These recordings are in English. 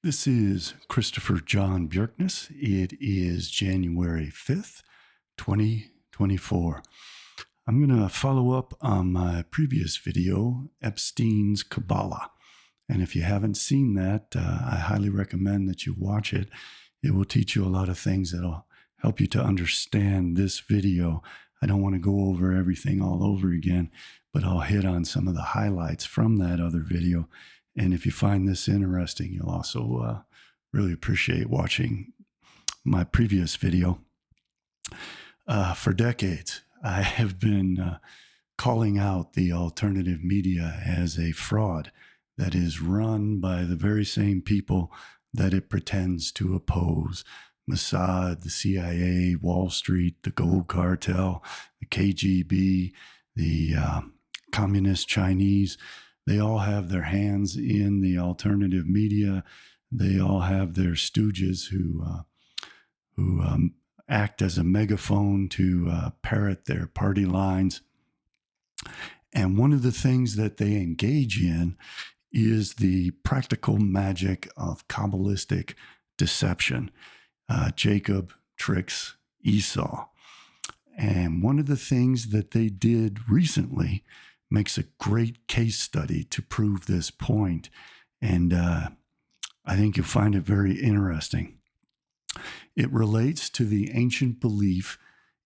This is Christopher John Bjerknes. It is January 5th, 2024. I'm going to follow up on my previous video, Epstein's Kabbalah. And if you haven't seen that, I highly recommend that you watch it. It will teach you a lot of things that will help you to understand this video. I don't want to go over everything all over again, but I'll hit on some of the highlights from that other video. And if you find this interesting, you'll also really appreciate watching my previous video. For decades, I have been calling out the alternative media as a fraud that is run by the very same people that it pretends to oppose. Mossad, the CIA, Wall Street, the gold cartel, the KGB, the communist Chinese. They all have their hands in the alternative media. They all have their stooges who act as a megaphone to parrot their party lines. And one of the things that they engage in is the practical magic of Kabbalistic deception. Jacob tricks Esau. And one of the things that they did recently makes a great case study to prove this point. And I think you'll find it very interesting. It relates to the ancient belief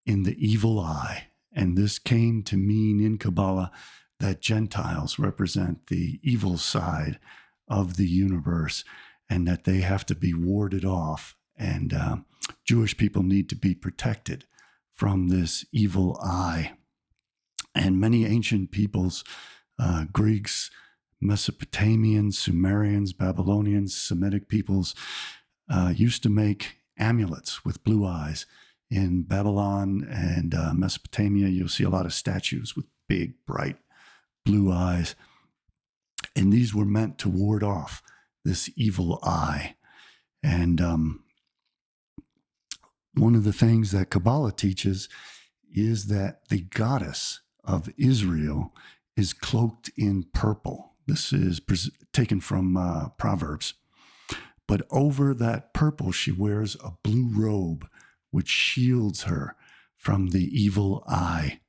in the evil eye. And this came to mean in Kabbalah that Gentiles represent the evil side of the universe and that they have to be warded off. And Jewish people need to be protected from this evil eye. And many ancient peoples, Greeks, Mesopotamians, Sumerians, Babylonians, Semitic peoples, used to make amulets with blue eyes. In Babylon and Mesopotamia, you'll see a lot of statues with big, bright blue eyes. And these were meant to ward off this evil eye. And one of the things that Kabbalah teaches is that the goddess of Israel is cloaked in purple. This is taken from Proverbs. But over that purple, she wears a blue robe, which shields her from the evil eye.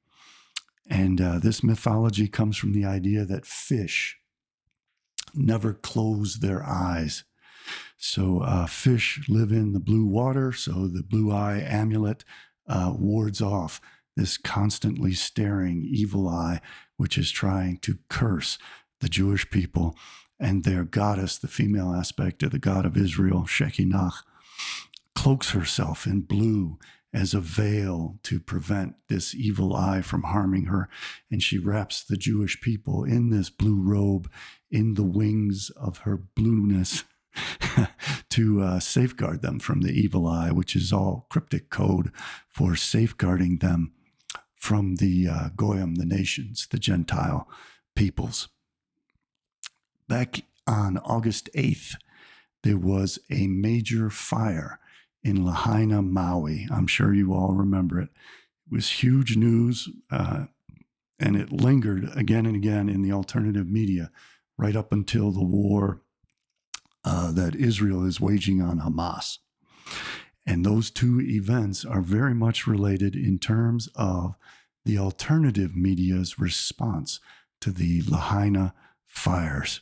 And this mythology comes from the idea that fish never close their eyes. So fish live in the blue water, so the blue eye amulet wards off this constantly staring evil eye, which is trying to curse the Jewish people and their goddess, the female aspect of the God of Israel, Shekinah, cloaks herself in blue as a veil to prevent this evil eye from harming her. And she wraps the Jewish people in this blue robe, in the wings of her blueness, to safeguard them from the evil eye, which is all cryptic code for safeguarding them from the Goyim, the nations, the Gentile peoples. Back on August 8th, there was a major fire in Lahaina, Maui. I'm sure you all remember it. It was huge news, and it lingered again and again in the alternative media right up until the war that Israel is waging on Hamas. And those two events are very much related in terms of the alternative media's response to the Lahaina fires.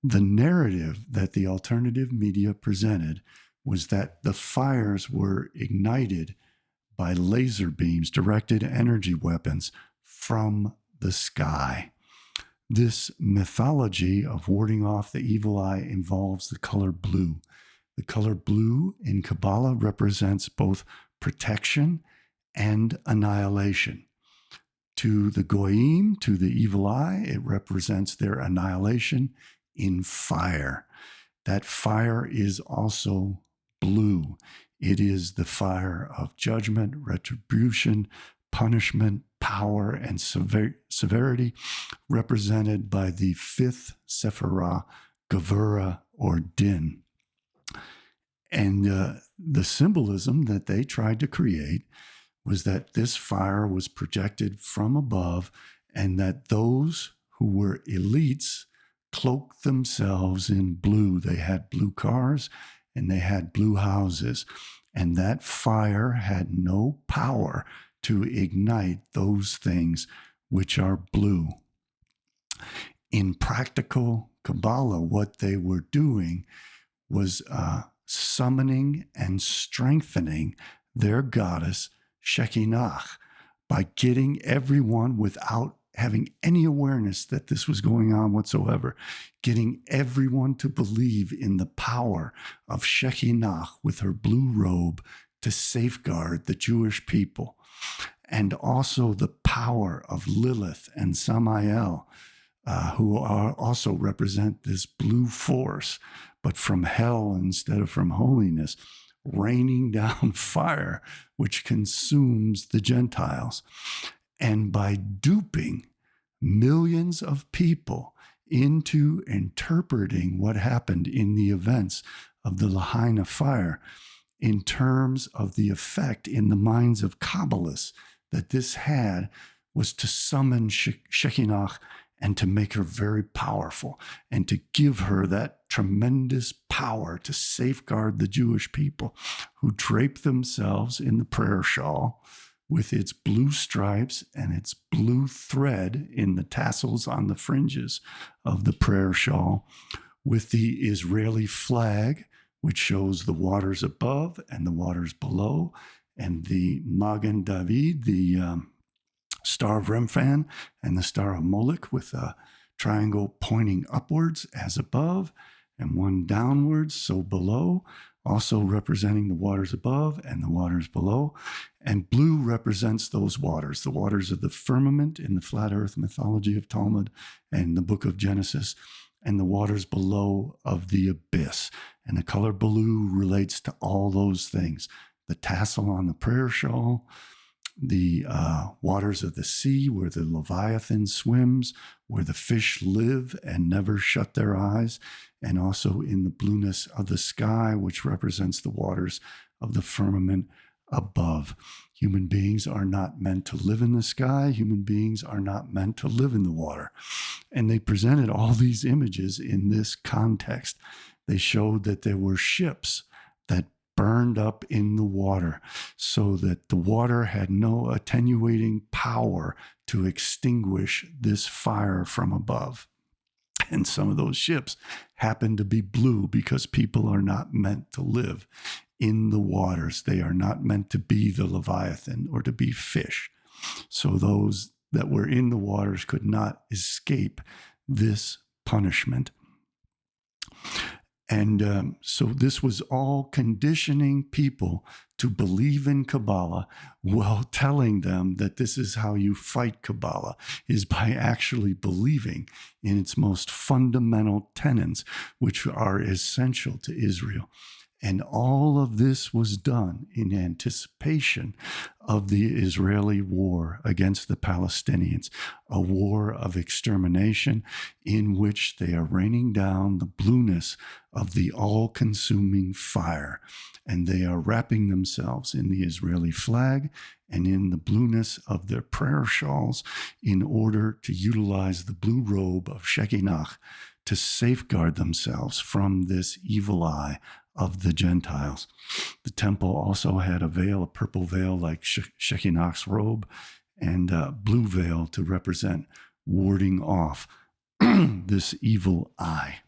The narrative that the alternative media presented was that the fires were ignited by laser beams, directed energy weapons from the sky. This mythology of warding off the evil eye involves the color blue. The color blue in Kabbalah represents both protection and annihilation. To the Goyim, to the evil eye, it represents their annihilation in fire. That fire is also blue. It is the fire of judgment, retribution, punishment, power, and severity, represented by the fifth Sephirah, Gevurah, or Din. And the symbolism that they tried to create was that this fire was projected from above and that those who were elites cloaked themselves in blue. They had blue cars and they had blue houses. And that fire had no power to ignite those things which are blue. In practical Kabbalah, what they were doing was summoning and strengthening their goddess Shekinah by getting everyone, without having any awareness that this was going on whatsoever, getting everyone to believe in the power of Shekinah with her blue robe to safeguard the Jewish people, and also the power of Lilith and Samael, who also represent this blue force, but from hell instead of from holiness, raining down fire, which consumes the Gentiles. And by duping millions of people into interpreting what happened in the events of the Lahaina fire in terms of the effect in the minds of Kabbalists that this had, was to summon Shekinah and to make her very powerful and to give her that tremendous power to safeguard the Jewish people, who drape themselves in the prayer shawl with its blue stripes and its blue thread in the tassels on the fringes of the prayer shawl, with the Israeli flag, which shows the waters above and the waters below, and the Magen David, the Star of Remphan, and the Star of Moloch, with a triangle pointing upwards as above and one downwards, so below, also representing the waters above and the waters below. And blue represents those waters, the waters of the firmament in the flat earth mythology of Talmud and the book of Genesis, and the waters below of the abyss. And the color blue relates to all those things: the tassel on the prayer shawl, the waters of the sea where the Leviathan swims, where the fish live and never shut their eyes, and also in the blueness of the sky, which represents the waters of the firmament above. Human beings are not meant to live in the sky. Human beings are not meant to live in the water. And they presented all these images in this context. They showed that there were ships that burned up in the water, so that the water had no attenuating power to extinguish this fire from above. And some of those ships happened to be blue because people are not meant to live in the waters. They are not meant to be the Leviathan or to be fish. So those that were in the waters could not escape this punishment. And so this was all conditioning people to believe in Kabbalah, while telling them that this is how you fight Kabbalah, is by actually believing in its most fundamental tenets, which are essential to Israel. And all of this was done in anticipation of the Israeli war against the Palestinians, a war of extermination in which they are raining down the blueness of the all-consuming fire. And they are wrapping themselves in the Israeli flag and in the blueness of their prayer shawls in order to utilize the blue robe of Shekinah to safeguard themselves from this evil eye of the Gentiles. The temple also had a veil, a purple veil like Shekinah's robe, and a blue veil to represent warding off this evil eye.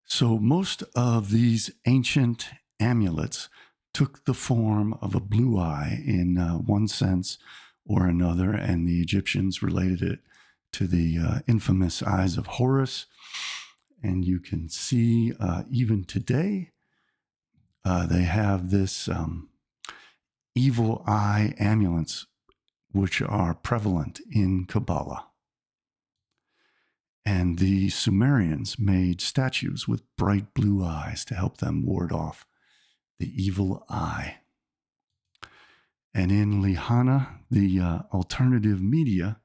So most of these ancient amulets took the form of a blue eye in one sense or another, and the Egyptians related it to the infamous eyes of Horus. And you can see even today, they have this evil eye amulets, which are prevalent in Kabbalah. And the Sumerians made statues with bright blue eyes to help them ward off the evil eye. And in Lihana, the alternative media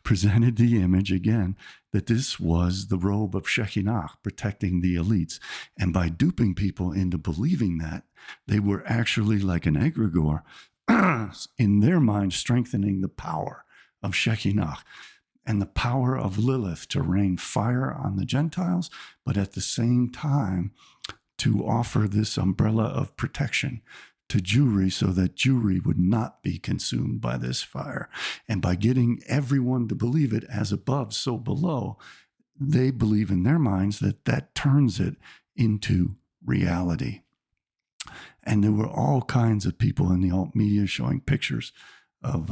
presented the image again that this was the robe of Shekinah protecting the elites. And by duping people into believing that, they were actually like an egregore in their mind, strengthening the power of Shekinah. and the power of Lilith to rain fire on the Gentiles, but at the same time to offer this umbrella of protection to Jewry so that Jewry would not be consumed by this fire. And by getting everyone to believe it as above, so below, they believe in their minds that that turns it into reality. And there were all kinds of people in the alt media showing pictures of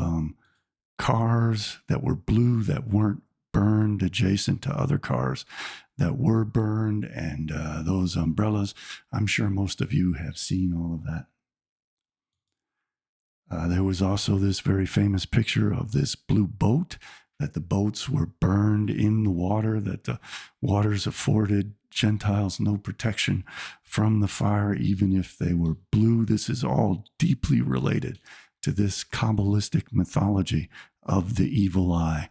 cars that were blue that weren't burned adjacent to other cars that were burned, and those umbrellas. I'm sure most of you have seen all of that. There was also this very famous picture of this blue boat, that the boats were burned in the water, that the waters afforded Gentiles no protection from the fire, even if they were blue. This is all deeply related to this Kabbalistic mythology of the evil eye.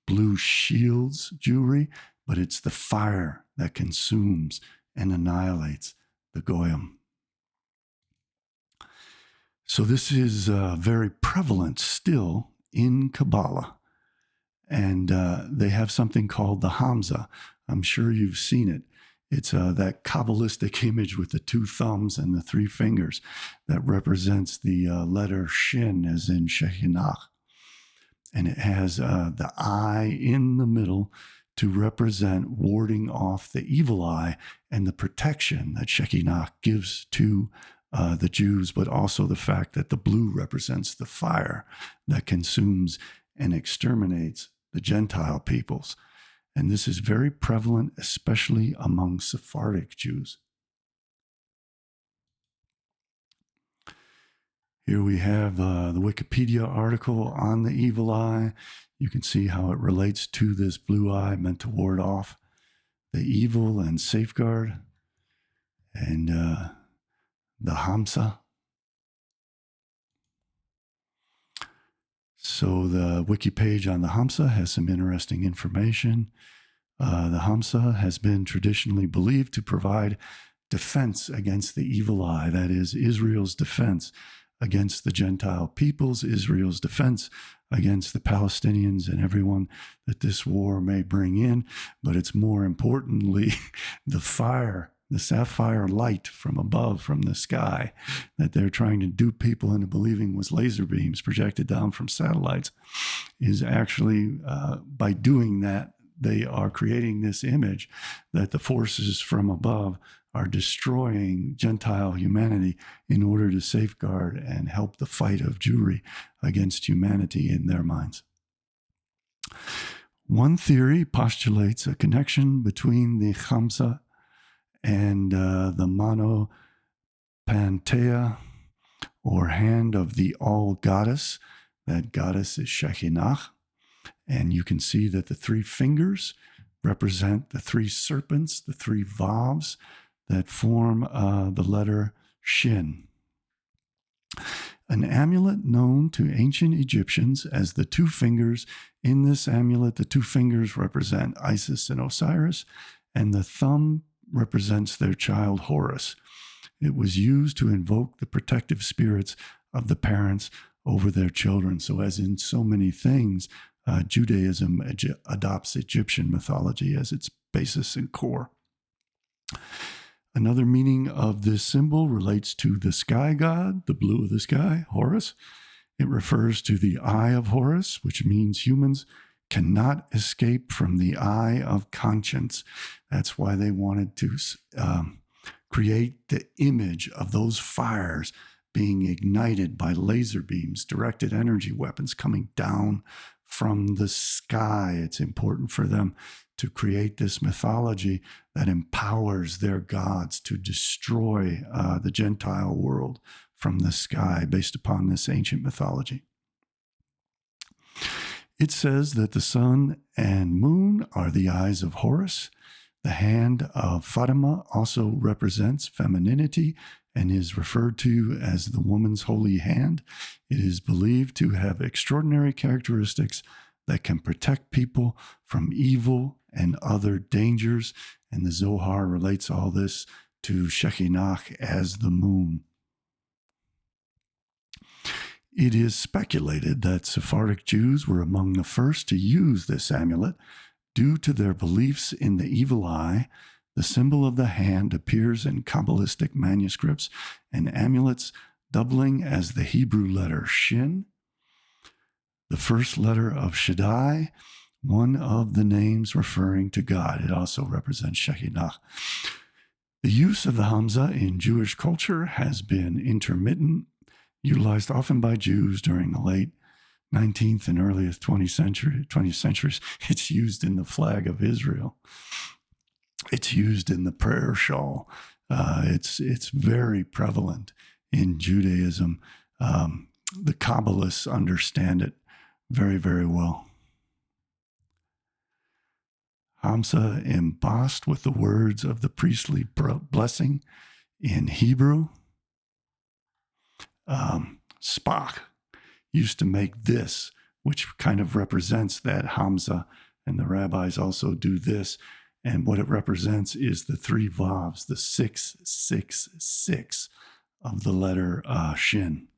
Blue shields Jewry, but it's the fire that consumes and annihilates the Goyim. So this is very prevalent still in Kabbalah. And they have something called the Hamza. I'm sure you've seen it. It's that Kabbalistic image with the two thumbs and the three fingers that represents the letter Shin, as in Shekhinah. And it has the eye in the middle to represent warding off the evil eye and the protection that Shekinah gives to the Jews, but also the fact that the blue represents the fire that consumes and exterminates the Gentile peoples. And this is very prevalent, especially among Sephardic Jews. Here we have the Wikipedia article on the evil eye. You can see how it relates to this blue eye meant to ward off the evil and safeguard. And the Hamza. So the wiki page on the Hamza has some interesting information. The Hamza has been traditionally believed to provide defense against the evil eye, that is, Israel's defense against the Gentile peoples, Israel's defense against the Palestinians and everyone that this war may bring in. But it's more importantly, the fire, the sapphire light from above, from the sky, that they're trying to dupe people into believing was laser beams projected down from satellites, is actually, by doing that, they are creating this image that the forces from above are destroying Gentile humanity in order to safeguard and help the fight of Jewry against humanity in their minds. One theory postulates a connection between the Hamza and the Monopantea, or hand of the all-goddess. That goddess is Shekhinah. And you can see that the three fingers represent the three serpents, the three Vavs that form the letter Shin. An amulet known to ancient Egyptians as the two fingers. In this amulet, the two fingers represent Isis and Osiris, and the thumb represents their child Horus. It was used to invoke the protective spirits of the parents over their children. So as in so many things, Judaism adopts Egyptian mythology as its basis and core. Another meaning of this symbol relates to the sky god, the blue of the sky, Horus. It refers to the eye of Horus, which means humans cannot escape from the eye of conscience. That's why they wanted to create the image of those fires being ignited by laser beams, directed energy weapons coming down from the sky. It's important for them to create this mythology that empowers their gods to destroy the Gentile world from the sky based upon this ancient mythology. It says that the sun and moon are the eyes of Horus. The hand of Fatima also represents femininity and is referred to as the woman's holy hand. It is believed to have extraordinary characteristics that can protect people from evil and other dangers. And the Zohar relates all this to Shekhinah as the moon. It is speculated that Sephardic Jews were among the first to use this amulet due to their beliefs in the evil eye. The symbol of the hand appears in Kabbalistic manuscripts and amulets doubling as the Hebrew letter Shin, the first letter of Shaddai, one of the names referring to God. It also represents Shekinah. The use of the Hamza in Jewish culture has been intermittent, utilized often by Jews during the late 19th and earliest 20th centuries. It's used in the flag of Israel. It's used in the prayer shawl. It's very prevalent in Judaism. The Kabbalists understand it very, very well. Hamza embossed with the words of the priestly blessing in Hebrew. Spock used to make this, which kind of represents that Hamza, and the rabbis also do this. And what it represents is the three vavs, the 666 of the letter Shin.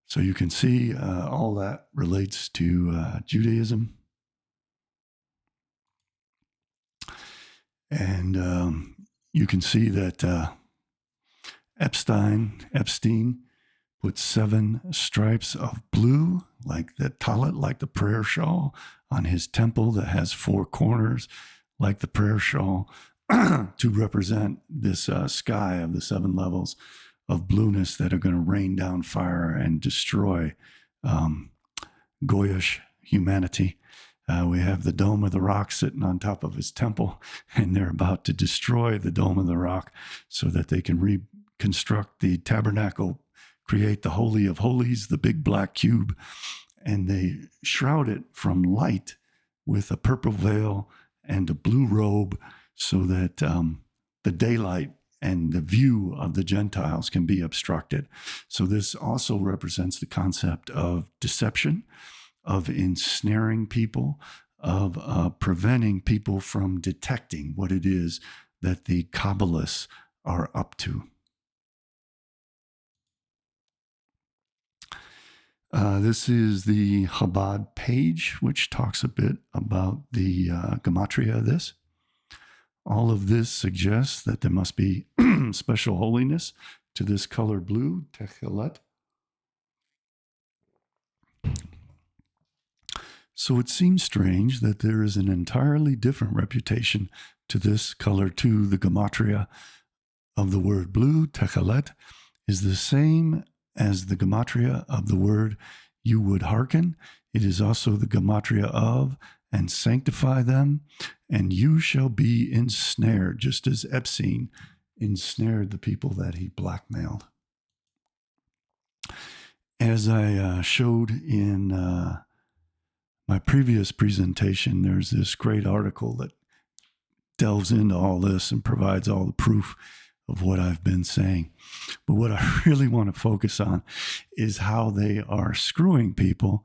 So you can see all that relates to Judaism. And you can see that Epstein put 7 stripes of blue, like the talit, like the prayer shawl, on his temple that has 4 corners, like the prayer shawl, to represent this sky of the 7 levels of blueness that are going to rain down fire and destroy Goyish humanity. We have the Dome of the Rock sitting on top of his temple, and they're about to destroy the Dome of the Rock so that they can reconstruct the tabernacle, create the Holy of Holies, the big black cube, and they shroud it from light with a purple veil and a blue robe so that the daylight and the view of the Gentiles can be obstructed. So this also represents the concept of deception, of ensnaring people, of preventing people from detecting what it is that the Kabbalists are up to. This is the Chabad page, which talks a bit about the gematria of this. All of this suggests that there must be special holiness to this color blue, techelet. So it seems strange that there is an entirely different reputation to this color too. The gematria of the word blue, techelet, is the same as the gematria of the word you would hearken. It is also the gematria of and sanctify them, and you shall be ensnared, just as Epstein ensnared the people that he blackmailed. As I showed in my previous presentation, there's this great article that delves into all this and provides all the proof of what I've been saying. But what I really want to focus on is how they are screwing people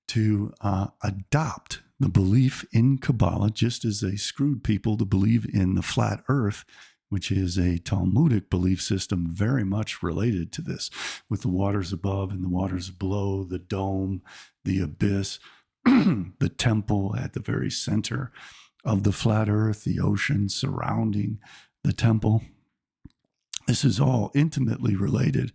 to adopt the belief in Kabbalah, just as they screwed people to believe in the flat earth, which is a Talmudic belief system very much related to this, with the waters above and the waters below, the dome, the abyss, the temple at the very center of the flat earth, the ocean surrounding the temple. This is all intimately related,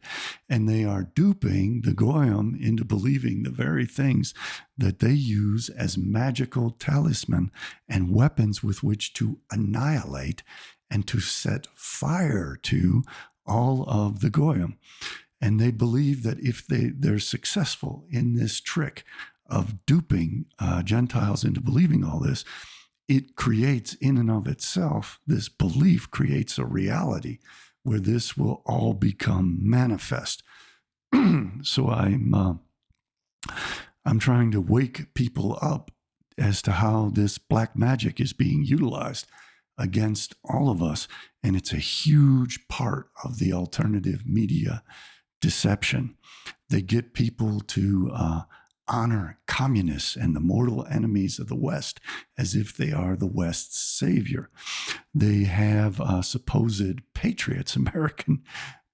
and they are duping the Goyim into believing the very things that they use as magical talisman and weapons with which to annihilate and to set fire to all of the Goyim. And they believe that if they're successful in this trick of duping Gentiles into believing all this, it creates in and of itself, this belief creates a reality where this will all become manifest. So I'm trying to wake people up as to how this black magic is being utilized against all of us. And it's a huge part of the alternative media deception. They get people to honor communists and the mortal enemies of the West as if they are the West's savior. They have supposed patriots, American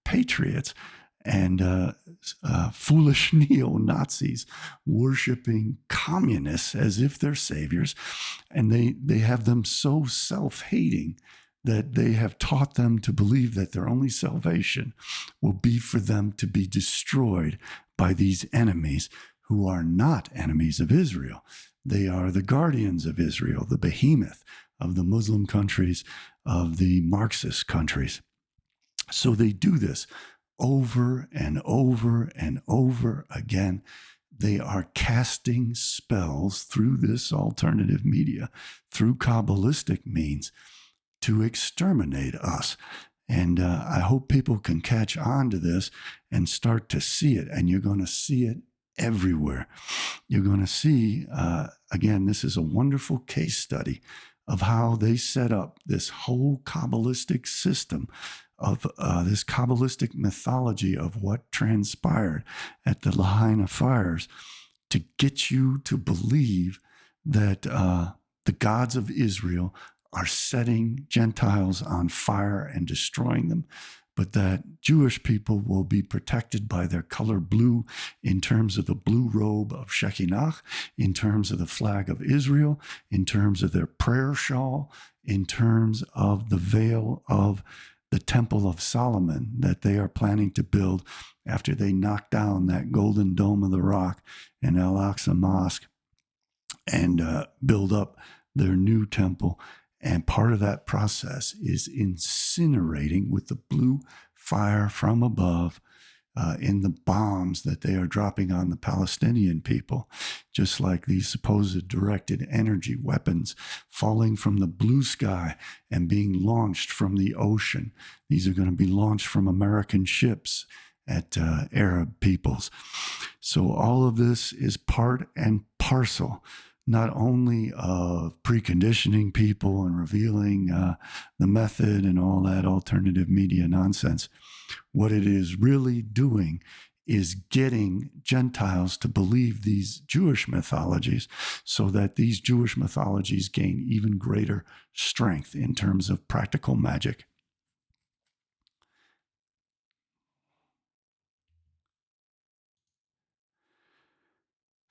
patriots, and foolish neo-Nazis worshiping communists as if they're saviors. And they have them so self-hating that they have taught them to believe that their only salvation will be for them to be destroyed by these enemies who are not enemies of Israel. They are the guardians of Israel, the behemoth of the Muslim countries, of the Marxist countries. So they do this over and over and over again. They are casting spells through this alternative media, through Kabbalistic means, to exterminate us. And I hope people can catch on to this and start to see it. And you're going to see it everywhere. You're going to see, again, this is a wonderful case study of how they set up this whole Kabbalistic system of this Kabbalistic mythology of what transpired at the Lahaina fires to get you to believe that the gods of Israel are setting Gentiles on fire and destroying them, but that Jewish people will be protected by their color blue in terms of the blue robe of Shekinah, in terms of the flag of Israel, in terms of their prayer shawl, in terms of the veil of the Temple of Solomon that they are planning to build after they knock down that golden dome of the rock in Al-Aqsa Mosque and build up their new temple. And part of that process is incinerating with the blue fire from above in the bombs that they are dropping on the Palestinian people, just like these supposed directed energy weapons falling from the blue sky and being launched from the ocean. These are going to be launched from American ships at Arab peoples. So all of this is part and parcel not only of preconditioning people and revealing the method and all that alternative media nonsense. What it is really doing is getting Gentiles to believe these Jewish mythologies so that these Jewish mythologies gain even greater strength in terms of practical magic.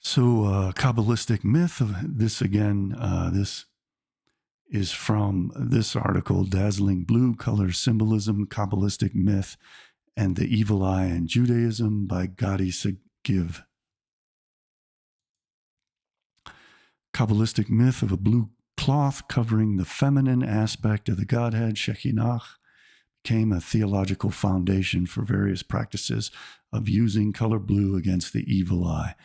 So Kabbalistic myth, this again, this is from this article, Dazzling Blue Color Symbolism, Kabbalistic Myth, and the Evil Eye in Judaism by Gadi Segiv. Kabbalistic myth of a blue cloth covering the feminine aspect of the Godhead, Shekinah, became a theological foundation for various practices of using color blue against the evil eye.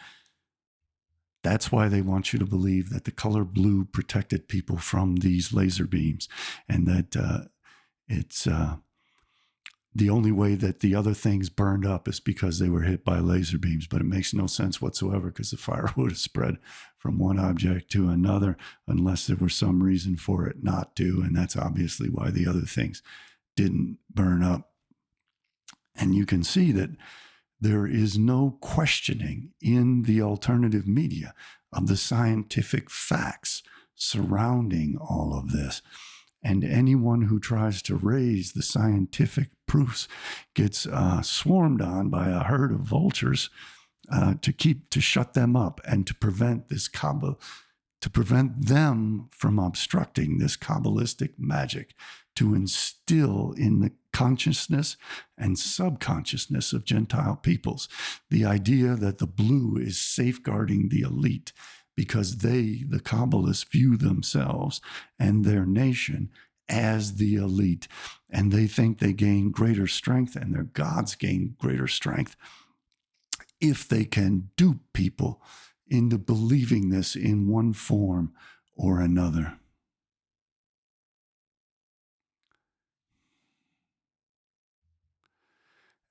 That's why they want you to believe that the color blue protected people from these laser beams, and that it's the only way that the other things burned up is because they were hit by laser beams. But it makes no sense whatsoever, because the fire would have spread from one object to another unless there was some reason for it not to, and that's obviously why the other things didn't burn up. And you can see that there is no questioning in the alternative media of the scientific facts surrounding all of this. And anyone who tries to raise the scientific proofs gets swarmed on by a herd of vultures to shut them up and to prevent this to prevent them from obstructing this Kabbalistic magic, to instill in the consciousness and subconsciousness of Gentile peoples the idea that the blue is safeguarding the elite, because they, the Kabbalists, view themselves and their nation as the elite, and they think they gain greater strength and their gods gain greater strength if they can dupe people into believing this in one form or another.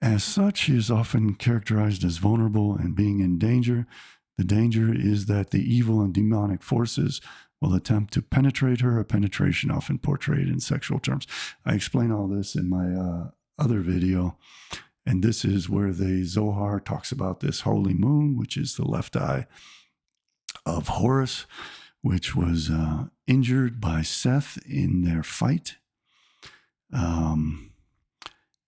As such, he is often characterized as vulnerable and being in danger. The danger is that the evil and demonic forces will attempt to penetrate her, a penetration often portrayed in sexual terms. I explain all this in my other video, and this is where the Zohar talks about this holy moon, which is the left eye of Horus, which was injured by Seth in their fight.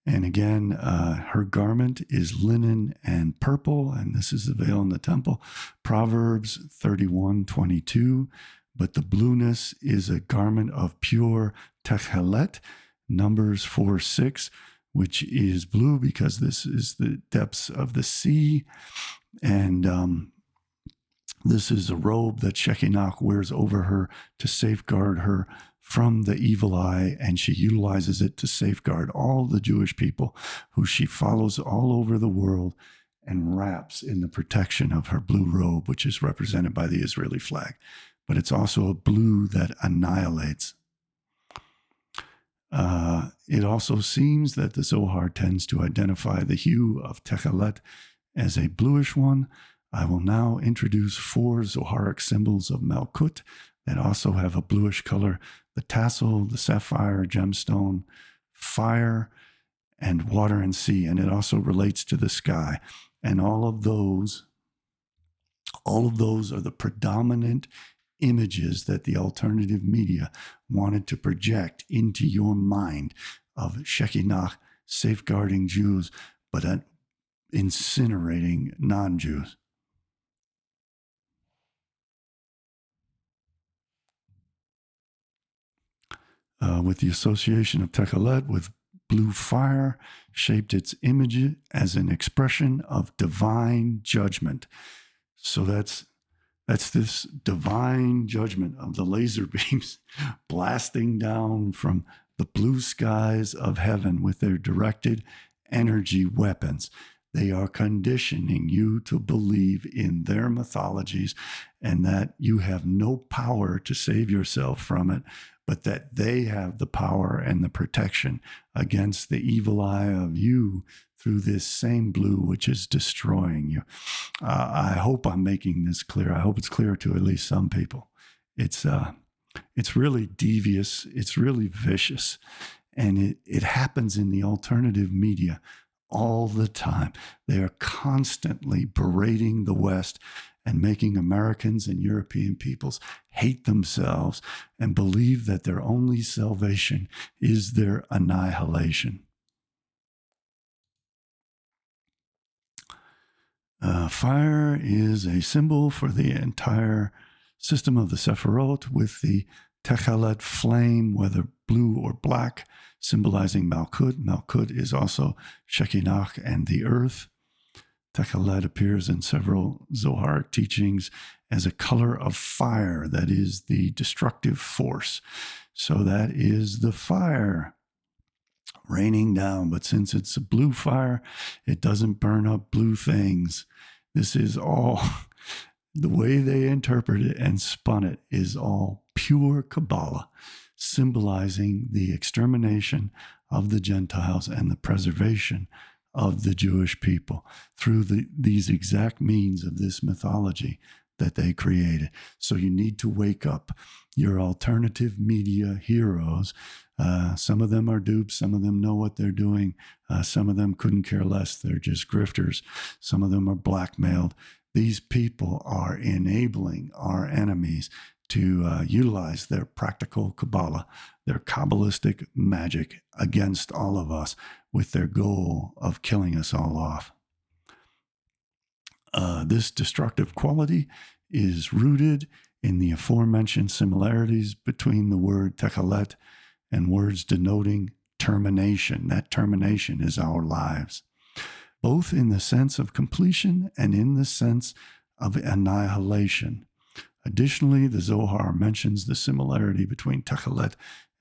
And again, her garment is linen and purple, and this is the veil in the temple. Proverbs 31:22. But the blueness is a garment of pure techelet. Numbers 4:6, which is blue because this is the depths of the sea. And this is a robe that Shekinah wears over her to safeguard her from the evil eye, and she utilizes it to safeguard all the Jewish people who she follows all over the world and wraps in the protection of her blue robe, which is represented by the Israeli flag. But it's also a blue that annihilates. It also seems that the Zohar tends to identify the hue of Techelet as a bluish one. I will now introduce 4 Zoharic symbols of Malkut that also have a bluish color: the tassel, the sapphire, gemstone, fire, and water and sea. And it also relates to the sky. And all of those are the predominant images that the alternative media wanted to project into your mind of Shekinah safeguarding Jews, but incinerating non-Jews. With the association of Techelet with blue fire, shaped its image as an expression of divine judgment. So that's this divine judgment of the laser beams blasting down from the blue skies of heaven with their directed energy weapons. They are conditioning you to believe in their mythologies and that you have no power to save yourself from it, but that they have the power and the protection against the evil eye of you through this same blue, which is destroying you. I hope I'm making this clear. I hope it's clear to at least some people. It's really devious. It's really vicious. And it happens in the alternative media all the time. They are constantly berating the West and making Americans and European peoples hate themselves and believe that their only salvation is their annihilation. Fire is a symbol for the entire system of the Sephirot, with the Techelet flame, whether blue or black, symbolizing Malkut. Malkut is also Shekinah and the earth. Techelet appears in several Zoharic teachings as a color of fire that is the destructive force. So that is the fire raining down. But since it's a blue fire, it doesn't burn up blue things. This is all, the way they interpret it and spun it is all pure Kabbalah, symbolizing the extermination of the Gentiles and the preservation of the Jewish people through these exact means of this mythology that they created. So you need to wake up. Your alternative media heroes, some of them are dupes, some of them know what they're doing, some of them couldn't care less, they're just grifters, some of them are blackmailed. These people are enabling our enemies to utilize their practical Kabbalah, their Kabbalistic magic against all of us with their goal of killing us all off. This destructive quality is rooted in the aforementioned similarities between the word Techelet and words denoting termination. That termination is our lives, both in the sense of completion and in the sense of annihilation. Additionally, the Zohar mentions the similarity between Techelet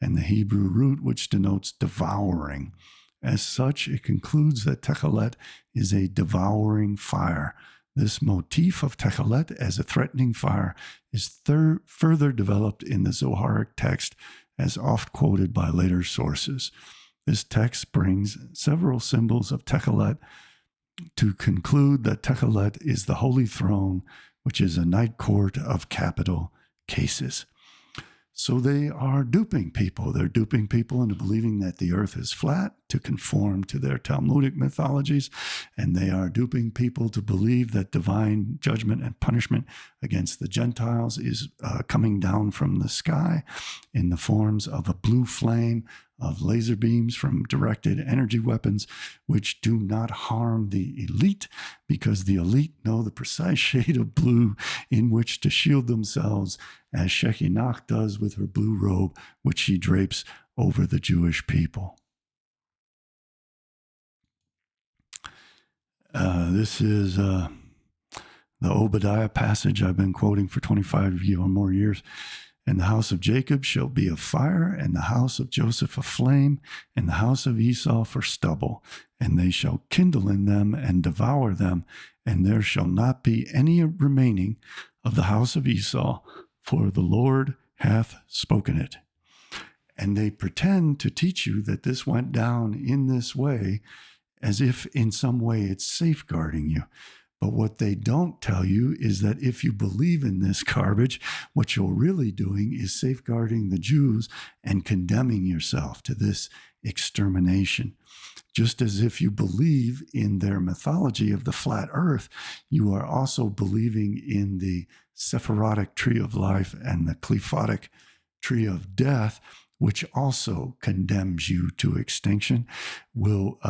and the Hebrew root, which denotes devouring. As such, it concludes that Techelet is a devouring fire. This motif of Techelet as a threatening fire is further developed in the Zoharic text, as oft quoted by later sources. This text brings several symbols of Techelet to conclude that Techelet is the holy throne, which is a night court of capital cases. So they are duping people. They're duping people into believing that the earth is flat to conform to their Talmudic mythologies. And they are duping people to believe that divine judgment and punishment against the Gentiles is coming down from the sky in the forms of a blue flame, of laser beams from directed energy weapons, which do not harm the elite, because the elite know the precise shade of blue in which to shield themselves, as Shekinah does with her blue robe, which she drapes over the Jewish people. This is the Obadiah passage I've been quoting for 25 or more years. And the house of Jacob shall be a fire, and the house of Joseph a flame, and the house of Esau for stubble. And they shall kindle in them and devour them, and there shall not be any remaining of the house of Esau, for the Lord hath spoken it. And they pretend to teach you that this went down in this way, as if in some way it's safeguarding you. But what they don't tell you is that if you believe in this garbage, what you're really doing is safeguarding the Jews and condemning yourself to this extermination. Just as if you believe in their mythology of the flat earth, you are also believing in the Sephirotic tree of life and the Qliphotic tree of death, which also condemns you to extinction, will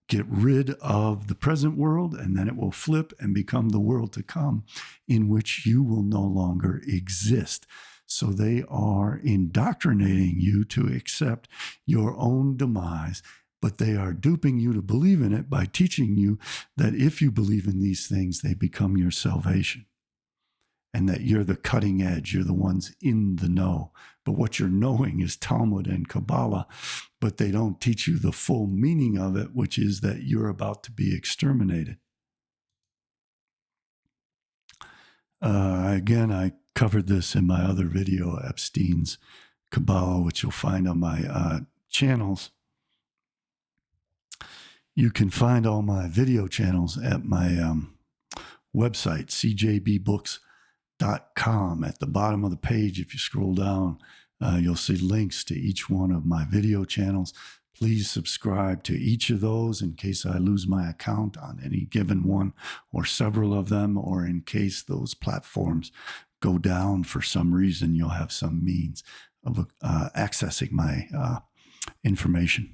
get rid of the present world, and then it will flip and become the world to come, in which you will no longer exist. So they are indoctrinating you to accept your own demise, but they are duping you to believe in it by teaching you that if you believe in these things, they become your salvation, and that you're the cutting edge, you're the ones in the know. But what you're knowing is Talmud and Kabbalah, but they don't teach you the full meaning of it, which is that you're about to be exterminated. Again, I covered this in my other video, Epstein's Kabbalah, which you'll find on my channels. You can find all my video channels at my website, CJBBooks.com. At the bottom of the page, if you scroll down, you'll see links to each one of my video channels. Please subscribe to each of those in case I lose my account on any given one or several of them, or in case those platforms go down for some reason, you'll have some means of accessing my information.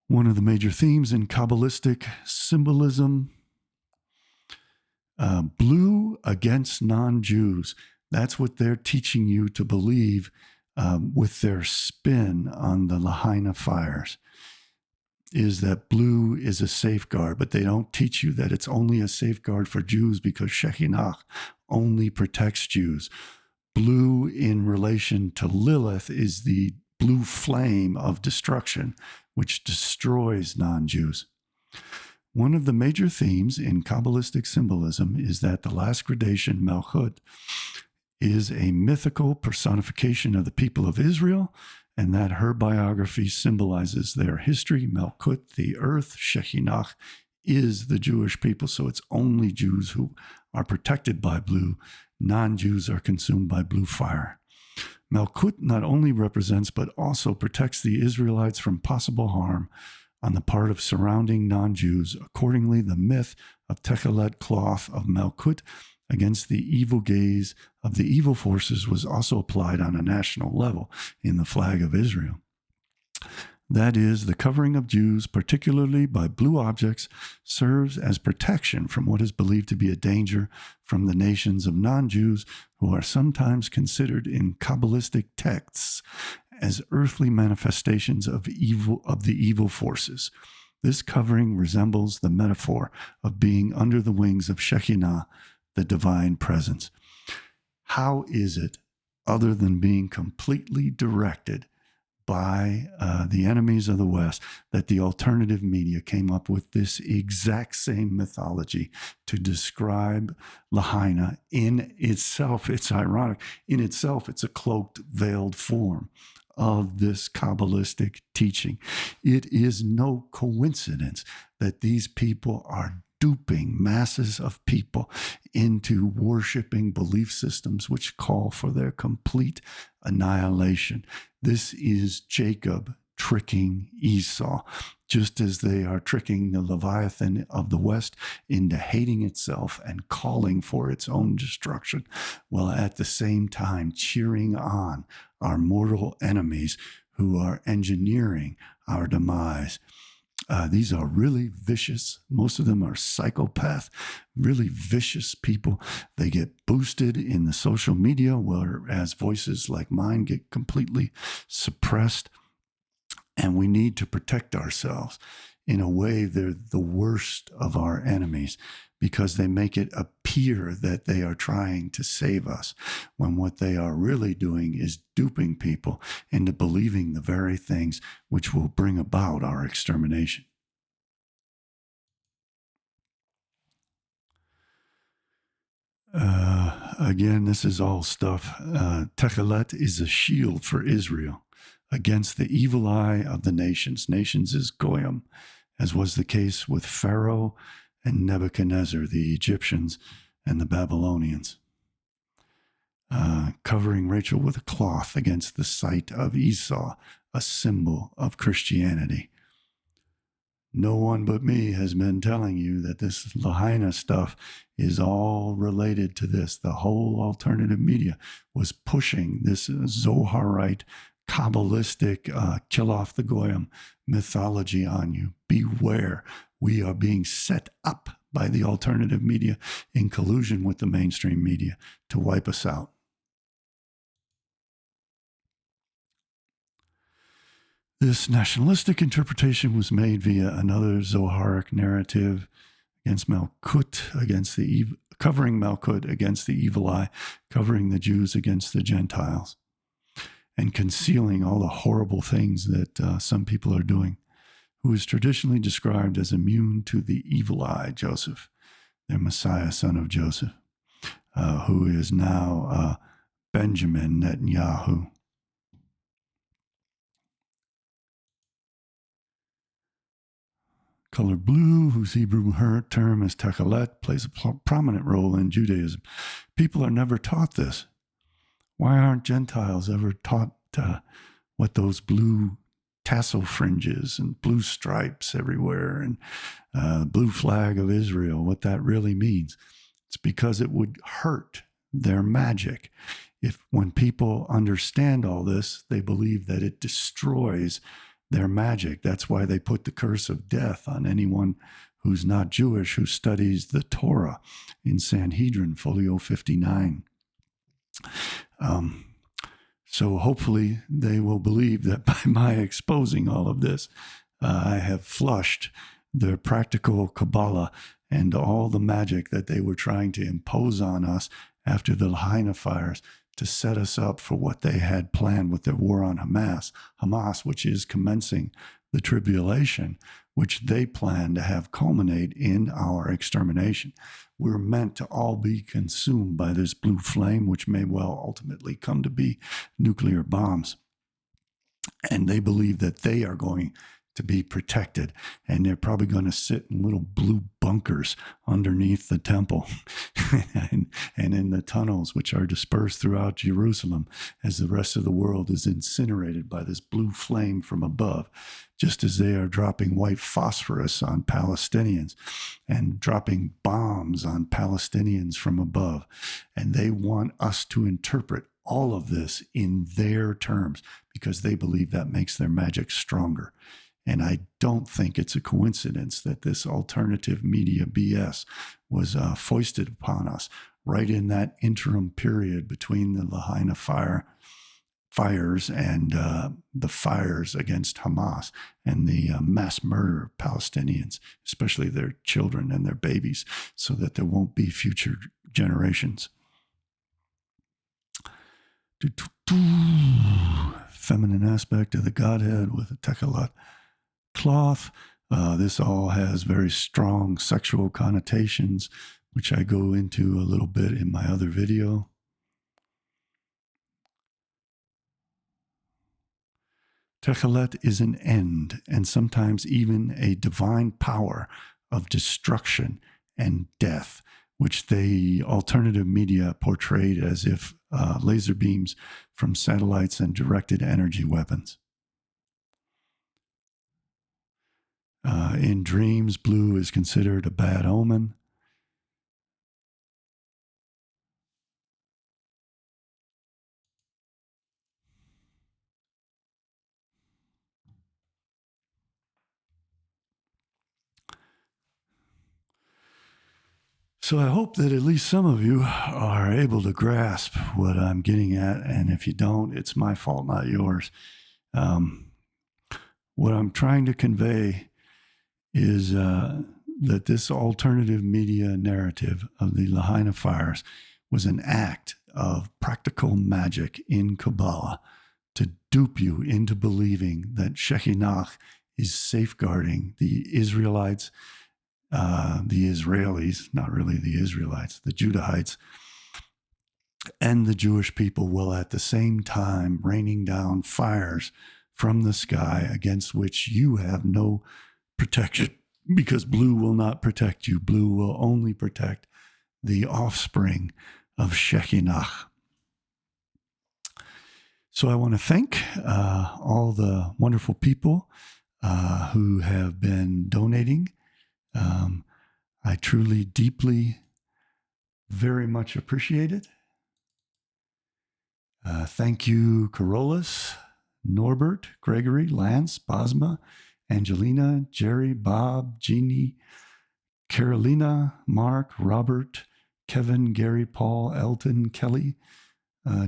One of the major themes in Kabbalistic symbolism, blue against non-Jews. That's what they're teaching you to believe with their spin on the Lahaina fires, is that blue is a safeguard, but they don't teach you that it's only a safeguard for Jews because Shekinah only protects Jews. Blue in relation to Lilith is the blue flame of destruction, which destroys non-Jews. One of the major themes in Kabbalistic symbolism is that the last gradation, Malchut, is a mythical personification of the people of Israel, and that her biography symbolizes their history. Malchut, the earth, Shekinah, is the Jewish people, so it's only Jews who are protected by blue. Non-Jews are consumed by blue fire. Malchut not only represents but also protects the Israelites from possible harm on the part of surrounding non-Jews. Accordingly, the myth of Techelet cloth of Malchut against the evil gaze of the evil forces was also applied on a national level in the flag of Israel. That is, the covering of Jews, particularly by blue objects, serves as protection from what is believed to be a danger from the nations of non-Jews, who are sometimes considered in Kabbalistic texts as earthly manifestations of the evil forces. This covering resembles the metaphor of being under the wings of Shekinah, the divine presence. How is it, other than being completely directed by the enemies of the West, that the alternative media came up with this exact same mythology to describe Lahaina? In itself, it's ironic. In itself, it's a cloaked, veiled form of this Kabbalistic teaching. It is no coincidence that these people are duping masses of people into worshiping belief systems which call for their complete annihilation. This is Jacob tricking Esau. just as they are tricking the Leviathan of the West into hating itself and calling for its own destruction, while at the same time cheering on our mortal enemies who are engineering our demise. These are really vicious. Most of them are psychopath, really vicious people. They get boosted in the social media, whereas voices like mine get completely suppressed. And we need to protect ourselves. In a way, they're the worst of our enemies because they make it appear that they are trying to save us, when what they are really doing is duping people into believing the very things which will bring about our extermination. Again, this is all stuff. Techelet is a shield for Israel against the evil eye of the nations. Nations is Goyim, as was the case with Pharaoh and Nebuchadnezzar, the Egyptians and the Babylonians. Covering Rachel with a cloth against the sight of Esau, a symbol of Christianity. No one but me has been telling you that this Lahaina stuff is all related to this. The whole alternative media was pushing this Zoharite, Kabbalistic, kill off the Goyim mythology on you. Beware. We are being set up by the alternative media in collusion with the mainstream media to wipe us out. This nationalistic interpretation was made via another Zoharic narrative against Malkut, covering Malkut against the evil eye, covering the Jews against the Gentiles, and concealing all the horrible things that some people are doing, who is traditionally described as immune to the evil eye, Joseph, their Messiah, son of Joseph, who is now Benjamin Netanyahu. Color blue, whose Hebrew term is techelet, plays a prominent role in Judaism. People are never taught this. Why aren't Gentiles ever taught what those blue tassel fringes and blue stripes everywhere and blue flag of Israel, what that really means? It's because it would hurt their magic. When people understand all this, they believe that it destroys their magic. That's why they put the curse of death on anyone who's not Jewish, who studies the Torah in Sanhedrin, folio 59. So hopefully they will believe that by my exposing all of this, I have flushed their practical Kabbalah and all the magic that they were trying to impose on us after the Lahaina fires, to set us up for what they had planned with their war on Hamas, which is commencing the tribulation, which they plan to have culminate in our extermination. We're meant to all be consumed by this blue flame, which may well ultimately come to be nuclear bombs. And they believe that they are going to be protected, and they're probably going to sit in little blue bunkers underneath the temple and in the tunnels which are dispersed throughout Jerusalem as the rest of the world is incinerated by this blue flame from above, just as they are dropping white phosphorus on Palestinians and dropping bombs on Palestinians from above. And they want us to interpret all of this in their terms because they believe that makes their magic stronger. And I don't think it's a coincidence that this alternative media BS was foisted upon us right in that interim period between the Lahaina fires and the fires against Hamas and the mass murder of Palestinians, especially their children and their babies, so that there won't be future generations. Feminine aspect of the Godhead with a techelet cloth. This all has very strong sexual connotations, which I go into a little bit in my other video. Techelet is an end and sometimes even a divine power of destruction and death, which the alternative media portrayed as if laser beams from satellites and directed energy weapons. In dreams, blue is considered a bad omen. So I hope that at least some of you are able to grasp what I'm getting at. And if you don't, it's my fault, not yours. What I'm trying to convey is that this alternative media narrative of the Lahaina fires was an act of practical magic in Kabbalah to dupe you into believing that Shekhinah is safeguarding the Israelites, the Israelis, not really the Israelites, the Judahites, and the Jewish people, while at the same time raining down fires from the sky against which you have no protection, because blue will not protect you. Blue will only protect the offspring of Shekinah. So I want to thank all the wonderful people who have been donating. I truly, deeply, very much appreciate it. Thank you, Carolus, Norbert, Gregory, Lance, Bosma, Angelina, Jerry, Bob, Jeannie, Carolina, Mark, Robert, Kevin, Gary, Paul, Elton, Kelly,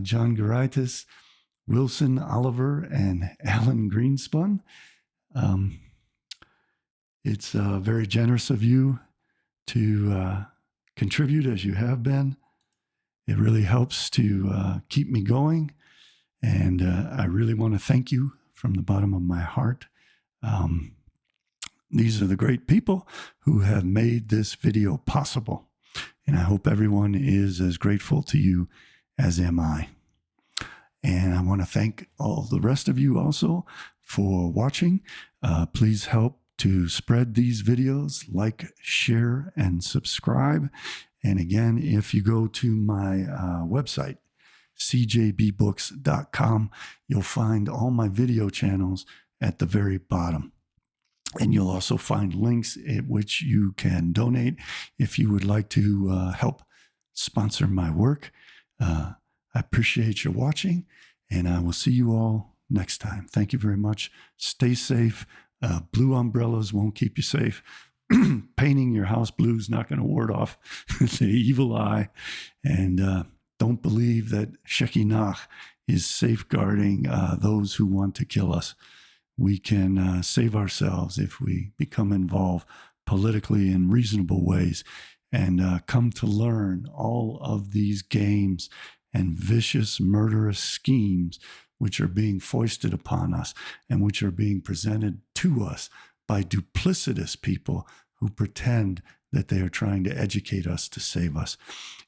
John Garaitis, Wilson, Oliver, and Alan Greenspun. It's very generous of you to contribute as you have been. It really helps to keep me going. And I really want to thank you from the bottom of my heart. These are the great people who have made this video possible. And I hope everyone is as grateful to you as am I. And I want to thank all the rest of you also for watching. Please help to spread these videos, like, share, and subscribe. And again, if you go to my website, CJBBooks.com, you'll find all my video channels at the very bottom. And you'll also find links at which you can donate if you would like to help sponsor my work. I appreciate your watching, and I will see you all next time. Thank you very much. Stay safe. Blue umbrellas won't keep you safe. Painting your house blue is not going to ward off the evil eye. And don't believe that Shekinah is safeguarding those who want to kill us. We can save ourselves if we become involved politically in reasonable ways and come to learn all of these games and vicious, murderous schemes which are being foisted upon us and which are being presented to us by duplicitous people who pretend that they are trying to educate us to save us.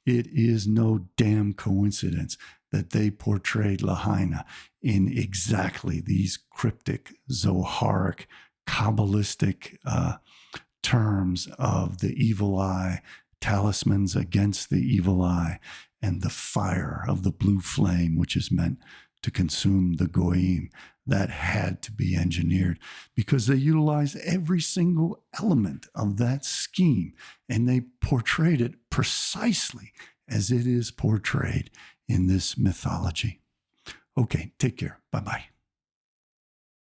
It is no damn coincidence that they portrayed Lahaina in exactly these cryptic, Zoharic, Kabbalistic terms of the evil eye, talismans against the evil eye, and the fire of the blue flame, which is meant to consume the goyim. That had to be engineered because they utilized every single element of that scheme, and they portrayed it precisely as it is portrayed in this mythology. Okay, take care. Bye-bye.